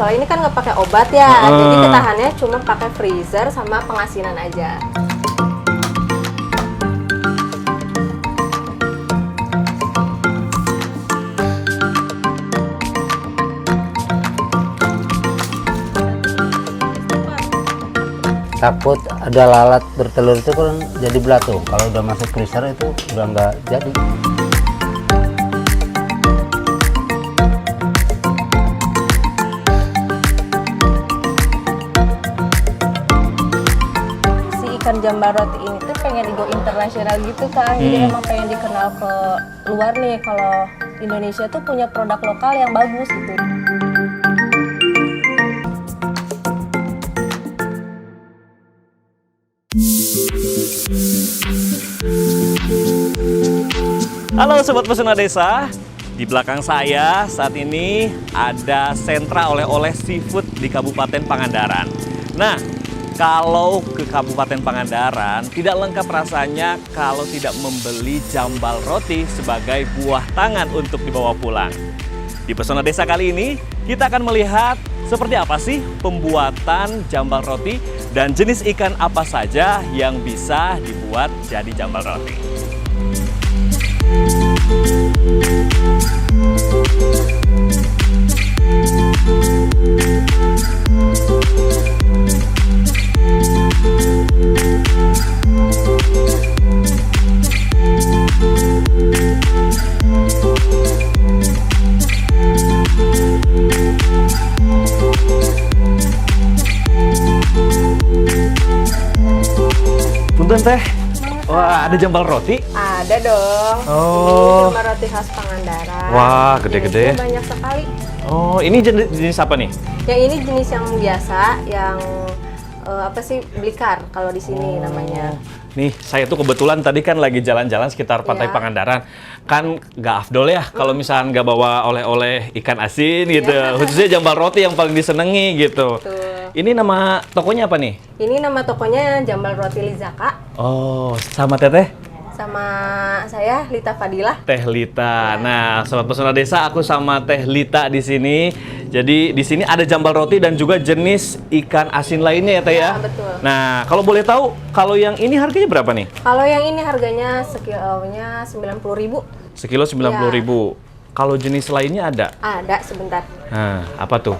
soalnya ini kan nggak pakai obat ya, jadi ketahannya cuma pakai freezer sama pengasinan aja. Takut ada lalat bertelur itu kan jadi belatung. Kalau udah masuk freezer itu udah nggak jadi. Si ikan jambal roti ini tuh pengen go internasional gitu kan, jadi emang pengen dikenal ke luar nih kalau Indonesia tuh punya produk lokal yang bagus gitu. Halo Sobat Pesona Desa, di belakang saya saat ini ada sentra oleh-oleh seafood di Kabupaten Pangandaran. Nah, kalau ke Kabupaten Pangandaran tidak lengkap rasanya kalau tidak membeli jambal roti sebagai buah tangan untuk dibawa pulang. Di Pesona Desa kali ini kita akan melihat seperti apa sih pembuatan jambal roti dan jenis ikan apa saja yang bisa dibuat jadi jambal roti. Punten teh, wah ada jambal roti? Ada dong. Oh. Ini jambal roti khas Pangandaran. Wah, gede-gede. Jenisnya banyak sekali. Oh, ini jenis apa nih? Yang ini jenis yang biasa, yang apa sih, blicar kalau di sini namanya. Nih, saya tuh kebetulan tadi kan lagi jalan-jalan sekitar Pantai Iya. Pangandaran. Kan nggak afdol ya kalau misalnya nggak bawa oleh-oleh ikan asin gitu. Khususnya jambal roti yang paling disenangi gitu. Tuh. Ini nama tokonya apa nih? Ini nama tokonya Jambal Roti Lizaka, Oh, sama teteh? sama saya Lita Fadilah. Teh Lita. Nah, Sobat Pesona Desa, aku sama Teh Lita di sini. Jadi di sini ada jambal roti dan juga jenis ikan asin lainnya ya Teh ya? Ya, betul. Nah, kalau boleh tahu, kalau yang ini harganya berapa nih? Kalau yang ini harganya sekilonya 90.000. Sekilo 90.000. Kalau jenis lainnya ada? Ada, sebentar. Nah, apa tuh?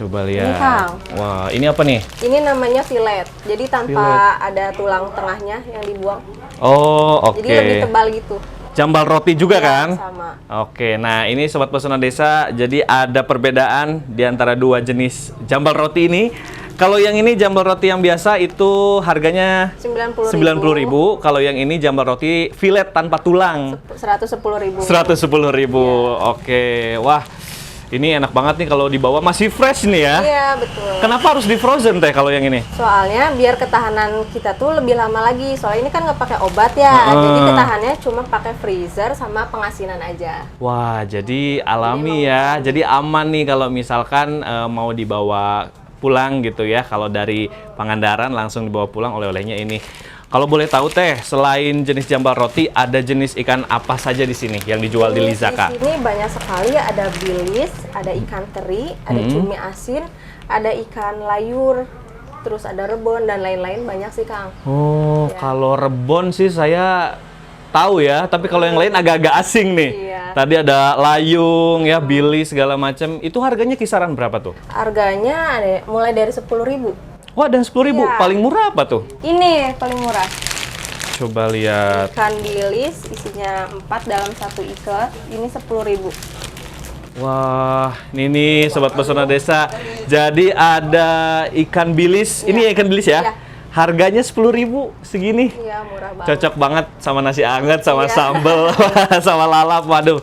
Coba lihat. Kang. Wah, ini apa nih? Ini namanya fillet. Jadi tanpa ada tulang tengahnya yang dibuang. Oh, oke. Jadi lebih tebal gitu. Jambal roti juga Ya, kan? sama. Oke, nah ini Sobat Pesona Desa, jadi ada perbedaan di antara dua jenis jambal roti ini. Kalau yang ini jambal roti yang biasa itu harganya 90.000. Kalau yang ini jambal roti fillet tanpa tulang 110.000. 110.000. Oke, wah ini enak banget nih kalau dibawa masih fresh nih ya. Iya, betul. Kenapa harus di frozen teh kalau yang ini? Soalnya biar ketahanan kita tuh lebih lama lagi. Soalnya ini kan nggak pakai obat ya, jadi ketahanannya cuma pakai freezer sama pengasinan aja. Wah, jadi alami ya. Jadi aman nih kalau misalkan mau dibawa pulang gitu ya. Kalau dari Pangandaran langsung dibawa pulang oleh-olehnya ini. Kalau boleh tahu Teh, selain jenis jambal roti, ada jenis ikan apa saja di sini yang dijual di Lizaka? Di sini banyak sekali, ada bilis, ada ikan teri, ada cumi asin, ada ikan layur, terus ada rebon dan lain-lain banyak sih Kang. Oh, kalau rebon sih saya tahu ya, tapi kalau yang lain agak-agak asing nih. Iya. Tadi ada layung ya, bilis segala macam. Itu harganya kisaran berapa tuh? Harganya ada mulai dari 10.000. Wah, dan 10.000. Iya. Paling murah apa tuh? Ini paling murah. Coba lihat. Ikan bilis isinya 4 dalam satu ikat, ini 10.000. Wah, ini nih Sobat Pesona Desa. Jadi ada ikan bilis. Ini ya ikan bilis ya? Iya. Harganya 10.000 segini. Iya, murah banget. Cocok banget sama nasi anget, sama Iya. sambal, sama lalap. Waduh.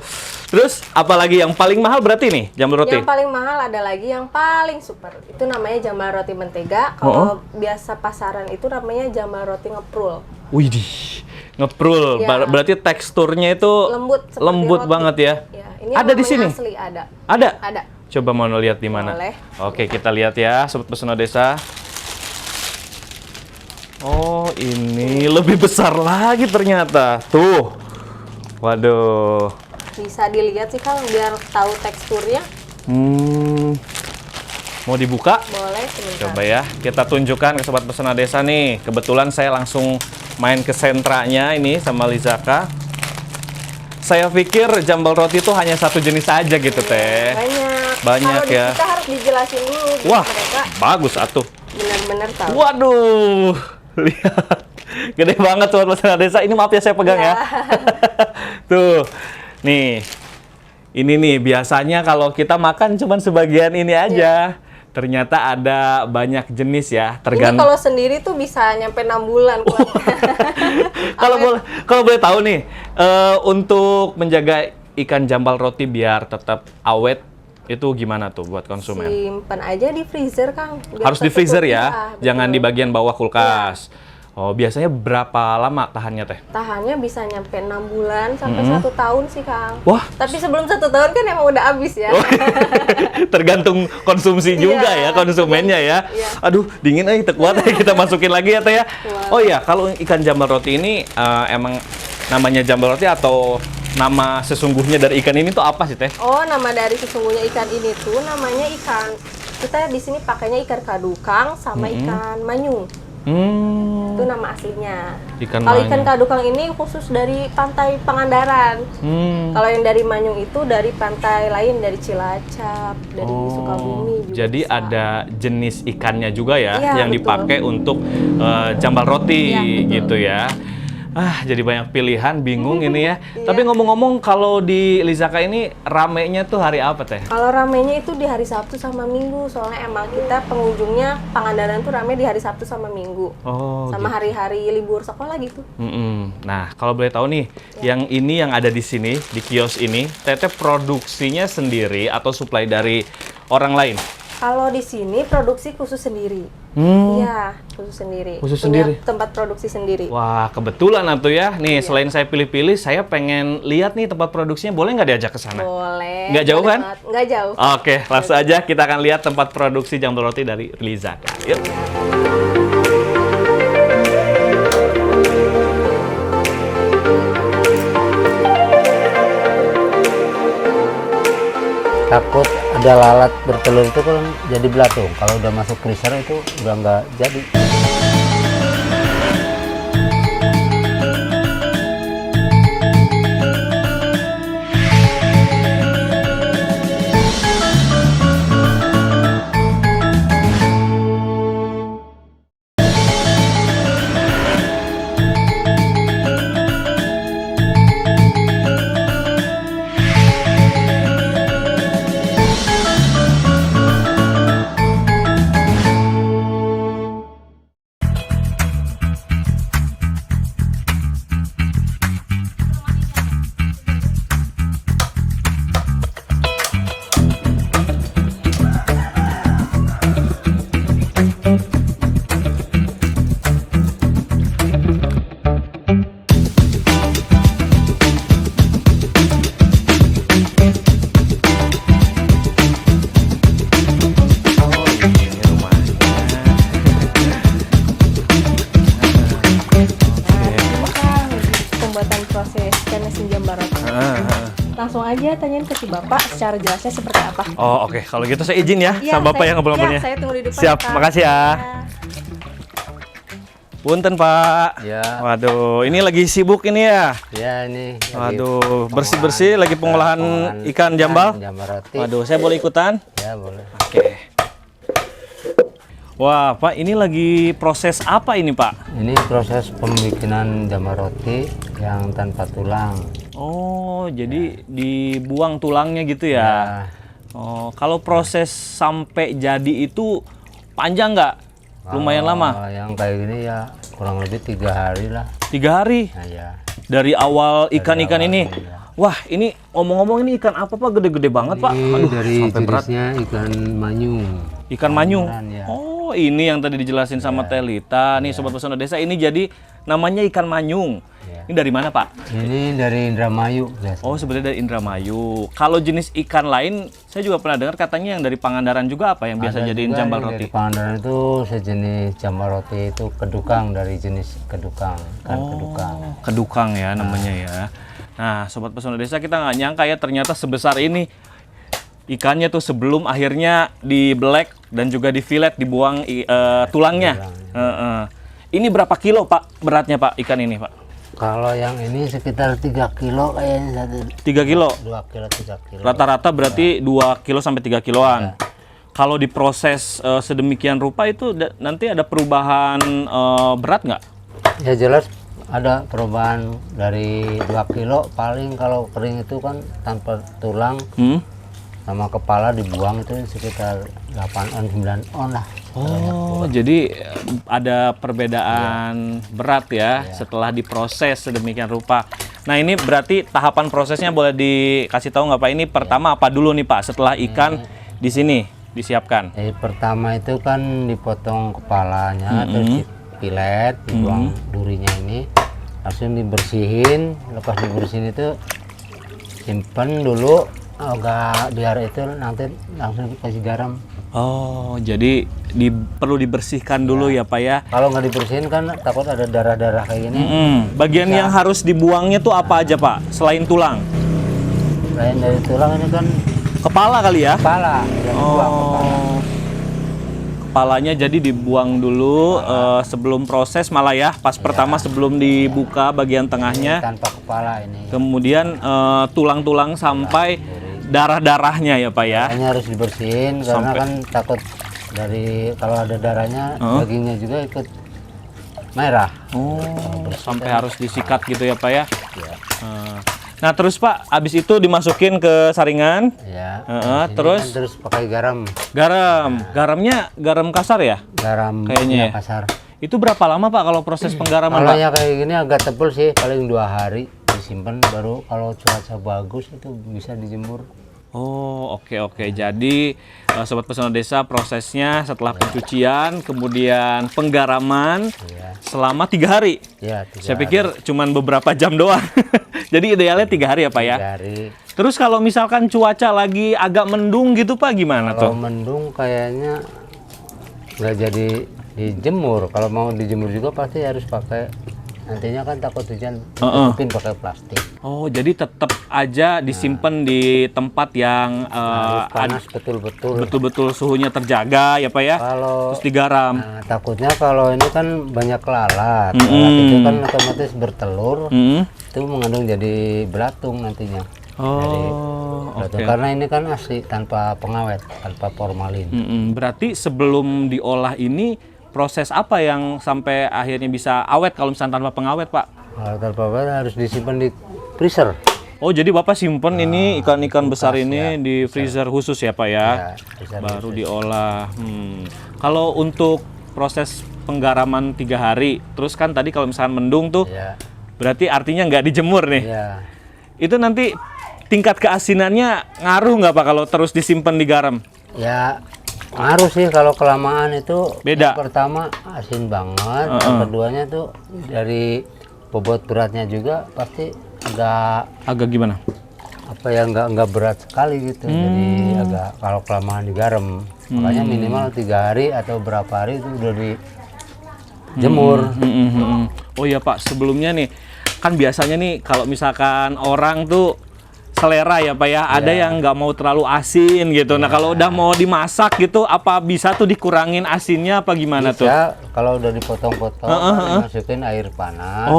Terus apalagi yang paling mahal berarti nih jambal roti? Yang paling mahal ada lagi yang paling super. Itu namanya jambal roti mentega. Kalau biasa pasaran itu namanya jambal roti ngeprul. Widih, ngeprul. Iya. Berarti teksturnya itu Lembut seperti lembut roti. banget ya. Ya, ini Ada di namanya sini? Asli ada. Ada? Ada. Coba mau lihat di mana? Boleh. Oke, kita lihat ya, Sobat Pesona Desa. Oh, ini lebih besar lagi ternyata. Tuh. Waduh. Bisa dilihat sih Kang biar tahu teksturnya. Mau dibuka? Boleh sebentar. Coba ya, kita tunjukkan ke Sobat Pesona Desa nih. Kebetulan saya langsung main ke sentranya ini sama Lizaka. Saya pikir jambal roti itu hanya satu jenis aja gitu, Teh. Banyak Banyak ya. Kita harus dijelasin dulu biar Wah, mereka bagus atuh. benar-benar tahu. Waduh, lihat. Gede banget Sobat Pesona Desa. Ini maaf ya saya pegang ya. Tuh, nih. Ini nih, biasanya kalau kita makan cuman sebagian ini aja. Ternyata ada banyak jenis ya, Ini kalau sendiri tuh bisa nyampe 6 bulan kuatnya. Kalau boleh tahu nih, untuk menjaga ikan jambal roti biar tetap awet, itu gimana tuh buat konsumen? Simpan aja di freezer, Kang. Biar Harus di freezer tertutup. ya, Betul. jangan di bagian bawah kulkas. Oh, biasanya berapa lama tahannya, Teh? Tahannya bisa nyampe 6 bulan sampai 1 tahun sih, Kang. Wah. Tapi sebelum 1 tahun kan emang udah habis ya. Tergantung konsumsi juga ya, konsumennya ya. Iya. Aduh, dingin kuat ya, kita masukin lagi ya, Teh ya. Wow. Oh iya, kalau ikan jambal roti ini emang namanya jambal roti atau nama sesungguhnya dari ikan ini tuh apa sih, Teh? Oh, nama dari sesungguhnya ikan ini tuh namanya ikan. Kita di sini pakainya ikan kadukang sama ikan manyung. Itu nama aslinya. Ikan Kalau ikan manyung. kadukang ini khusus dari pantai Pangandaran. Kalau yang dari manyung itu dari pantai lain, dari Cilacap, dari Sukabumi juga Jadi bisa. ada jenis ikannya juga ya Iya, yang betul. dipakai untuk jambal roti Iya, betul. gitu ya. Jadi banyak pilihan, bingung ini ya. Tapi ngomong-ngomong, kalau di Lizaka ini ramenya tuh hari apa, Teh? Kalau ramenya itu di hari Sabtu sama Minggu, soalnya emang kita pengunjungnya Pangandaran tuh rame di hari Sabtu sama Minggu. Oh, Sama hari-hari libur sekolah gitu. Nah, kalau boleh tahu nih, yang ini yang ada di sini, di kios ini, Teteh produksinya sendiri atau supply dari orang lain? Kalau di sini produksi khusus sendiri. Iya, khusus sendiri. Khusus Punya sendiri? tempat produksi sendiri. Wah, kebetulan atuh ya. Nih, selain saya pilih-pilih, saya pengen lihat nih tempat produksinya. Boleh nggak diajak ke sana? Boleh. Nggak jauh boleh kan? banget. Nggak jauh. Oke, langsung aja kita akan lihat tempat produksi jambal roti dari Lizaka. Yuk. Takut ada lalat bertelur itu kan jadi belatung. Kalau udah masuk freezer itu udah nggak jadi. Pembuatan proses ikan asin jambal roti. Langsung aja tanyain ke si Bapak secara jelasnya seperti apa. Oh, oke. Kalau gitu saya izin ya Iya, sama Bapak saya- yang ngobrol-ngobrolnya. iya, saya tunggu di depan, Siap, Pak. makasih ya. Punten, Pak. Ya. Waduh, ini lagi sibuk ini ya. Ya ini. lagi Waduh, bersih-bersih lagi pengolahan ikan jambal. Jambal roti. Waduh, saya boleh ikutan? Ya boleh. Oke. Wah, Pak, ini lagi proses apa ini, Pak? Ini proses pembikinan jambal roti yang tanpa tulang. Oh, jadi dibuang tulangnya gitu ya? Ya. Oh, kalau proses sampai jadi itu panjang nggak? Lumayan lama? Yang kayak gini ya kurang lebih 3 hari lah. 3 hari? Nah, ya. Dari awal ikan-ikan awal, ini? iya. Wah, ini ngomong-ngomong ini ikan apa, Pak? Gede-gede banget, Pak. Ini Aduh, dari sampai berat. jenisnya ikan manyung. Ikan manyung? Beneran, ya. Oh, ini yang tadi dijelasin sama Telita. Nih, Sobat Pesona Desa, ini jadi namanya ikan manyung. Ya. Ini dari mana, Pak? Ini dari Indramayu biasa. Oh, sebenarnya dari Indramayu. Kalau jenis ikan lain, saya juga pernah dengar katanya yang dari Pangandaran juga apa yang biasa Ada jadiin juga jambal nih roti? Dari Pangandaran itu sejenis jambal roti itu kedukang, dari jenis kedukang, kan kedukang. Kedukang ya namanya ya. Nah, Sobat Pesona Desa, kita nggak nyangka ya ternyata sebesar ini. ikannya tuh sebelum akhirnya di black dan juga di fillet, dibuang tulangnya. Ini berapa kilo Pak beratnya Pak ikan ini Pak? Kalau yang ini sekitar 3 kilo kayaknya. 3 kilo? 2 kilo, 3 kilo. Rata-rata berarti 2 kilo sampai 3 kiloan. Kalau diproses sedemikian rupa itu nanti ada perubahan berat nggak? Ya jelas ada perubahan dari 2 kilo. Paling kalau kering itu kan tanpa tulang sama kepala dibuang itu sekitar 8 on, 9 on lah. Oh, jadi ada perbedaan berat ya setelah diproses sedemikian rupa. Nah ini berarti tahapan prosesnya boleh dikasih tahu nggak Pak? Ini pertama apa dulu nih Pak setelah ikan di sini disiapkan? Jadi pertama itu kan dipotong kepalanya, terus dipilet, dibuang durinya ini, langsung dibersihin. Lepas dibersihin itu simpen dulu agak biar itu nanti langsung dikasih garam. Oh, jadi perlu dibersihkan dulu ya Pak ya? Kalau nggak dibersihin kan takut ada darah-darah kayak gini. Bagian yang harus dibuangnya tuh apa aja Pak? Selain tulang? Selain dari tulang ini kan Kepala kali ya? kepala. Dibuang kepala. Kepalanya jadi dibuang dulu sebelum proses malah ya? Pas pertama sebelum dibuka bagian tengahnya. Tanpa kepala ini. Kemudian tulang-tulang sampai darah-darahnya ya Pak ya? Hanya harus dibersihin karena kan takut dari kalau ada darahnya dagingnya juga ikut merah. Oh, sampai harus disikat gitu ya Pak ya? Nah terus Pak, habis itu dimasukin ke saringan. Ya. Terus? Kan terus pakai garam. Garamnya garam kasar ya? Garam Kayaknya ya? kasar. Itu berapa lama Pak kalau proses penggaraman Kalau Pak? yang kayak gini agak tebel sih, paling 2 hari disimpan, baru kalau cuaca bagus itu bisa dijemur. Oh oke. Jadi Sobat Pesona Desa prosesnya setelah pencucian kemudian penggaraman selama 3 hari. Ya, Saya pikir cuman beberapa jam doang. Jadi idealnya 3 hari ya Pak ya? 3 hari. Terus kalau misalkan cuaca lagi agak mendung gitu Pak gimana Kalau tuh? mendung kayaknya nggak jadi dijemur. Kalau mau dijemur juga pasti harus pakai, nantinya kan takut hujan, tutupin pakai plastik. Oh jadi tetap aja disimpan di tempat yang Harus panas betul-betul. betul-betul suhunya terjaga ya Pak ya? Kalau Terus digaram. takutnya kalau ini kan banyak lalat, lalat itu kan otomatis bertelur, itu mengandung jadi belatung nantinya. Oh Belatung. Karena ini kan asli tanpa pengawet, tanpa formalin. Berarti sebelum diolah ini proses apa yang sampai akhirnya bisa awet kalau misalnya tanpa pengawet Pak? Kalau tanpa pengawet harus disimpan di freezer. Oh jadi Bapak simpen ini ikan-ikan besar ini di freezer khusus ya Pak ya? freezer Baru diolah. Kalau untuk proses penggaraman 3 hari, terus kan tadi kalau misalnya mendung tuh, berarti artinya nggak dijemur nih. Ya. Itu nanti tingkat keasinannya ngaruh nggak Pak kalau terus disimpan di garam? Ya ngaruh sih kalau kelamaan itu. Beda. Yang pertama asin banget, yang keduanya tuh dari bobot beratnya juga pasti agak gimana? apa ya, nggak berat sekali gitu. Jadi agak kalau kelamaan digaram, makanya minimal 3 hari atau berapa hari itu udah dijemur. Oh iya Pak, sebelumnya nih kan biasanya nih kalau misalkan orang tuh selera ya Pak ya, ada yang nggak mau terlalu asin gitu. Nah kalau udah mau dimasak gitu, apa bisa tuh dikurangin asinnya apa gimana tuh? Bisa, kalau udah dipotong-potong masukin air panas,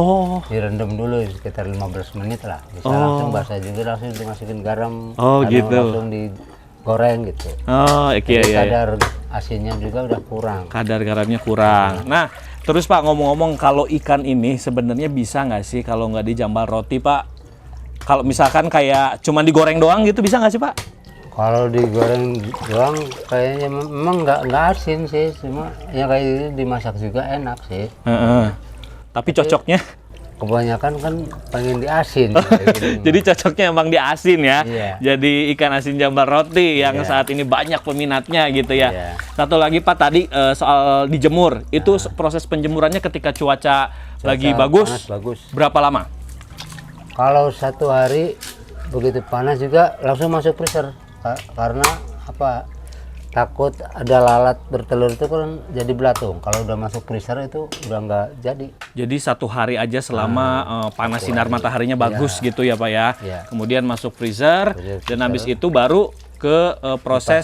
direndam dulu sekitar 15 menit lah. Bisa langsung basah juga, langsung dimasukin garam, gitu. langsung digoreng gitu. Jadi kadar asinnya juga udah kurang. Kadar garamnya kurang. Nah terus Pak, ngomong-ngomong kalau ikan ini sebenarnya bisa nggak sih kalau nggak dijambal roti Pak? Kalau misalkan kayak cuman digoreng doang gitu bisa nggak sih Pak? Kalau digoreng doang kayaknya memang nggak asin sih, cuma ya kayak ini dimasak juga enak sih. Tapi cocoknya? Kebanyakan kan pengen diasin. Jadi cocoknya emang diasin ya. Jadi ikan asin jambal roti yang saat ini banyak peminatnya gitu ya. Satu lagi Pak tadi soal dijemur, itu proses penjemurannya ketika cuaca lagi bagus, berapa lama? Kalau 1 hari begitu panas juga langsung masuk freezer, karena apa, takut ada lalat bertelur itu kan jadi belatung. Kalau udah masuk freezer itu udah nggak jadi. Jadi 1 hari aja selama panas sinar mataharinya bagus gitu ya Pak ya. Kemudian masuk freezer dan habis itu baru ke proses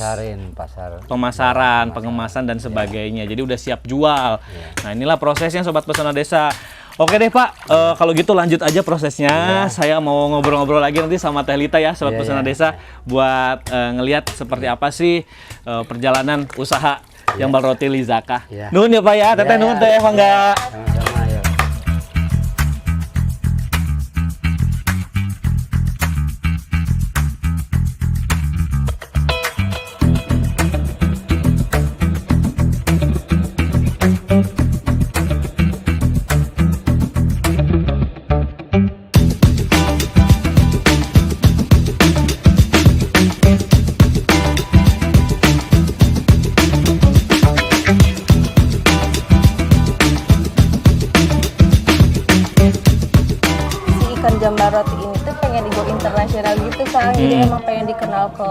pasar pemasaran, pengemasan dan sebagainya. Jadi udah siap jual. Nah, inilah prosesnya Sobat Pesona Desa. Oke deh Pak, kalau gitu lanjut aja prosesnya. Saya mau ngobrol-ngobrol lagi nanti sama Teh Lita ya, Sobat Pesona Desa, buat ngelihat seperti apa sih perjalanan usaha Jambal Roti Lizaka. Nuhun ya Pak ya, Teteh nuhun Teh, mangga. Sama-sama ya. Ikan jambal roti ini tuh pengen go internasional gitu Kang, jadi emang pengen dikenal ke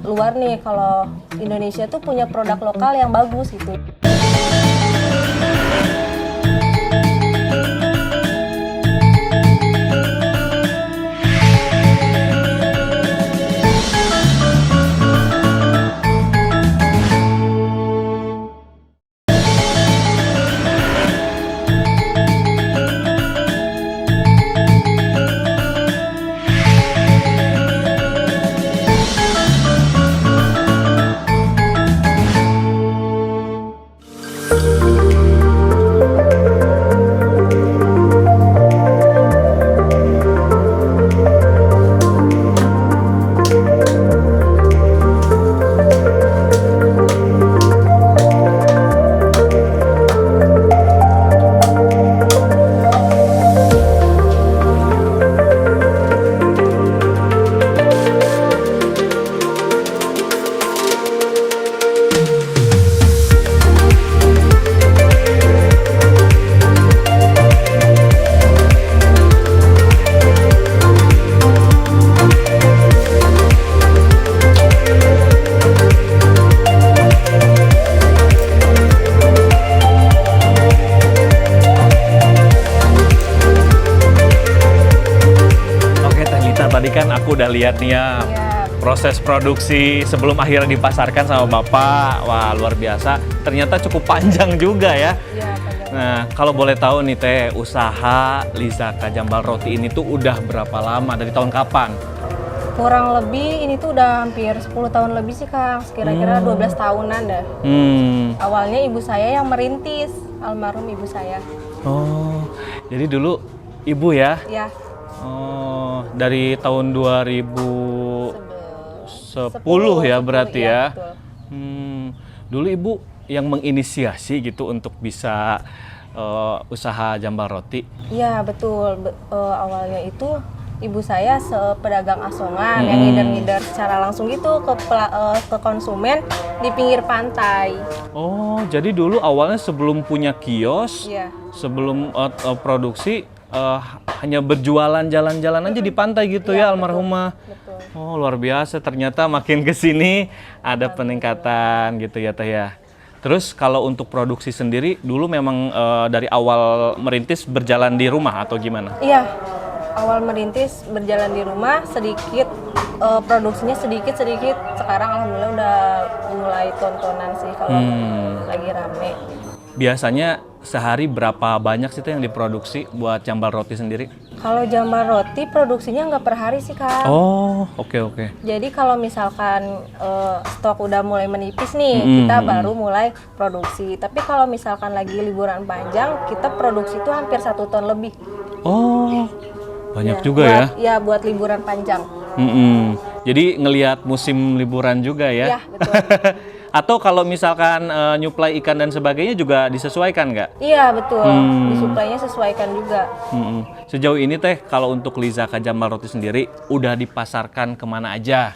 luar nih kalau Indonesia tuh punya produk lokal yang bagus gitu. Tadi kan aku udah lihat nih ya proses produksi sebelum akhirnya dipasarkan sama Bapak. Wah, luar biasa. Ternyata cukup panjang juga ya. Iya, panjang. Nah, kalau boleh tahu nih Teh, usaha Lizaka Jambal Roti ini tuh udah berapa lama? Dari tahun kapan? Kurang lebih ini tuh udah hampir 10 tahun lebih sih Kang, kira-kira 12 tahunan dah. Awalnya ibu saya yang merintis, almarhum ibu saya. Oh, jadi dulu ibu ya? Ya. Oh, dari tahun 2010 ya berarti ya? Betul. Dulu ibu yang menginisiasi gitu untuk bisa usaha Jambal Roti? Iya betul. Awalnya itu ibu saya pedagang asongan yang ngider-ngider secara langsung gitu ke konsumen di pinggir pantai. Oh, jadi dulu awalnya sebelum punya kios, sebelum produksi hanya berjualan jalan-jalan aja di pantai gitu ya almarhumah. Betul. Oh, luar biasa. Ternyata makin kesini ada peningkatan gitu ya Teh ya. Terus kalau untuk produksi sendiri dulu memang dari awal merintis berjalan di rumah atau gimana? Iya, awal merintis berjalan di rumah, sedikit produksinya sedikit-sedikit. Sekarang alhamdulillah udah mulai tontonan sih kalau lagi rame. Biasanya sehari berapa banyak sih Teh yang diproduksi buat Jambal Roti sendiri? Kalau Jambal Roti produksinya nggak per hari sih Kak. Oh, oke. Jadi kalau misalkan stok udah mulai menipis nih, kita baru mulai produksi. Tapi kalau misalkan lagi liburan panjang, kita produksi itu hampir 1 ton lebih. Oh, banyak juga ya? Ya, buat liburan panjang. Jadi ngelihat musim liburan juga ya? Iya, betul. Atau kalau misalkan nyuplai ikan dan sebagainya juga disesuaikan nggak? Iya, betul. Disuplainya sesuaikan juga. Sejauh ini Teh, kalau untuk Lizaka Jambal Roti sendiri, udah dipasarkan kemana aja?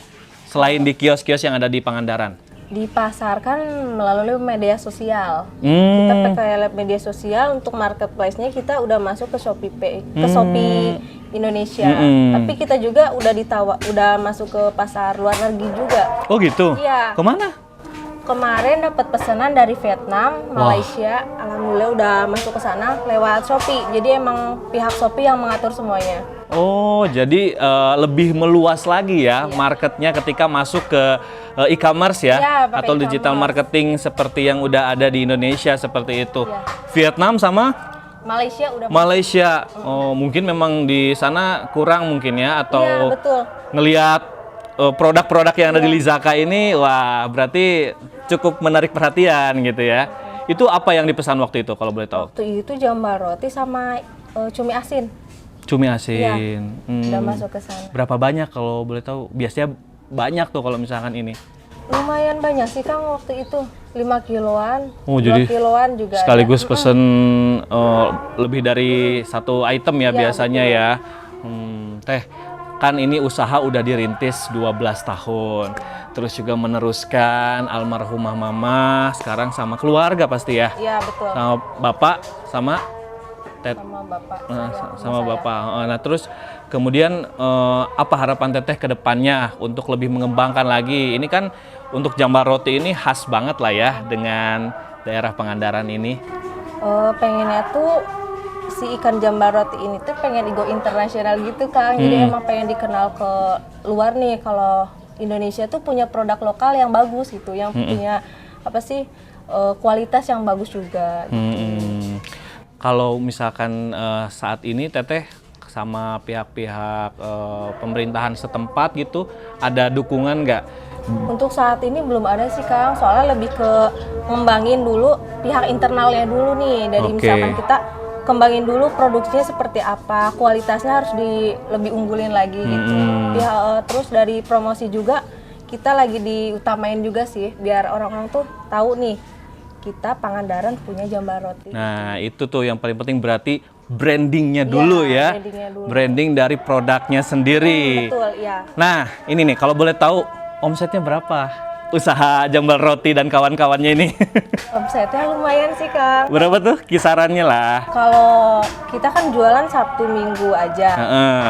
Selain di kios-kios yang ada di Pangandaran? Dipasarkan melalui media sosial. Kita pakai media sosial untuk marketplace-nya kita udah masuk ke Shopee Pay, ke Shopee Indonesia. Tapi kita juga udah masuk ke pasar luar negeri juga. Oh gitu? Iya. Kemana? kemarin dapat pesanan dari Vietnam, Malaysia. Alhamdulillah udah masuk ke sana lewat Shopee. Jadi emang pihak Shopee yang mengatur semuanya. Oh, jadi lebih meluas lagi ya marketnya ketika masuk ke e-commerce ya, Iya, pakai atau digital e-commerce. marketing seperti yang udah ada di Indonesia seperti itu. Iya. Vietnam sama Malaysia udah. Malaysia. Oh, mungkin memang di sana kurang mungkin ya, atau Iya, betul. ngelihat produk-produk yang ada di Lizaka ini, wah berarti cukup menarik perhatian gitu ya. Itu apa yang dipesan waktu itu kalau boleh tahu? Waktu itu jambar roti sama cumi asin. Cumi asin. Udah masuk ke sana. Berapa banyak kalau boleh tahu? Biasanya banyak tuh kalau misalkan ini. Lumayan banyak sih Kang waktu itu. 5 kiloan, Oh, 2 jadi kiloan juga sekaligus ada. pesen lebih dari satu item ya Iya, biasanya betul. ya. Teh, kan ini usaha udah dirintis 12 tahun. Terus juga meneruskan almarhumah mama, sekarang sama keluarga pasti ya. Iya, betul. Sama bapak, sama Sama bapak. sama bapak. Nah, terus kemudian apa harapan Teteh ke depannya untuk lebih mengembangkan lagi? Ini kan untuk jambar roti ini khas banget lah ya dengan daerah Pangandaran ini. Pengennya tuh si ikan jambar roti ini tuh pengen go internasional gitu Kang. Jadi emang pengen dikenal ke luar nih kalau Indonesia tuh punya produk lokal yang bagus gitu, yang punya apa sih kualitas yang bagus juga. Kalau misalkan saat ini Teteh sama pihak-pihak pemerintahan setempat gitu ada dukungan nggak? Untuk saat ini belum ada sih Kang, soalnya lebih ke ngembangin dulu pihak internalnya dulu nih. Dari Oke. misalkan kita kembangin dulu produksinya seperti apa, kualitasnya harus lebih unggulin lagi gitu. Terus dari promosi juga kita lagi diutamain juga sih, biar orang-orang tuh tahu nih kita Pangandaran punya jambar roti. Nah, itu tuh yang paling penting berarti brandingnya dulu ya. brandingnya dulu. Branding dari produknya sendiri. Betul, ya. Nah, ini nih kalau boleh tahu omsetnya berapa? Usaha jambar roti dan kawan-kawannya ini. Omsetnya lumayan sih Kang. Berapa tuh kisarannya lah? Kalau kita kan jualan Sabtu Minggu aja. Heeh.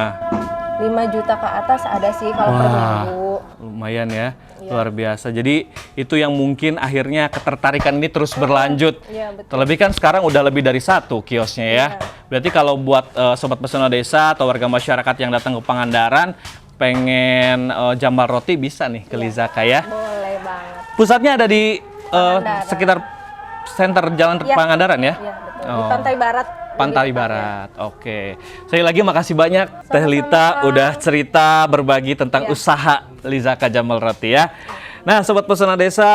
5 juta ke atas ada sih kalau per minggu. Lumayan ya, luar biasa. Jadi itu yang mungkin akhirnya ketertarikan ini terus berlanjut. Iya, betul. Terlebih kan sekarang udah lebih dari satu kiosnya ya. Berarti kalau buat Sobat Pesona Desa atau warga masyarakat yang datang ke Pangandaran, pengen jambar roti bisa nih ke Lizaka ya. Boleh banget. Pusatnya ada di Pangandaran. sekitar center Jalan Iya. Pangandaran ya? Iya, betul. Oh. Di Pantai Barat. Pantai lebih tepatnya. Barat, oke. Sekali lagi makasih banyak Teh Sama-sama, Lita Kak. udah cerita berbagi tentang Ya. usaha Lizaka Jambar Roti ya. Nah, Sobat Pesona Desa,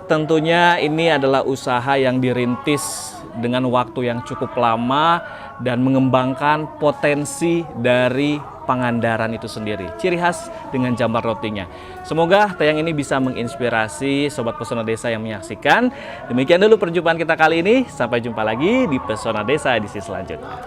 tentunya ini adalah usaha yang dirintis dengan waktu yang cukup lama dan mengembangkan potensi dari Pangandaran itu sendiri. Ciri khas dengan jambar rotinya. Semoga tayang ini bisa menginspirasi Sobat Pesona Desa yang menyaksikan. Demikian dulu perjumpaan kita kali ini. Sampai jumpa lagi di Pesona Desa edisi selanjutnya.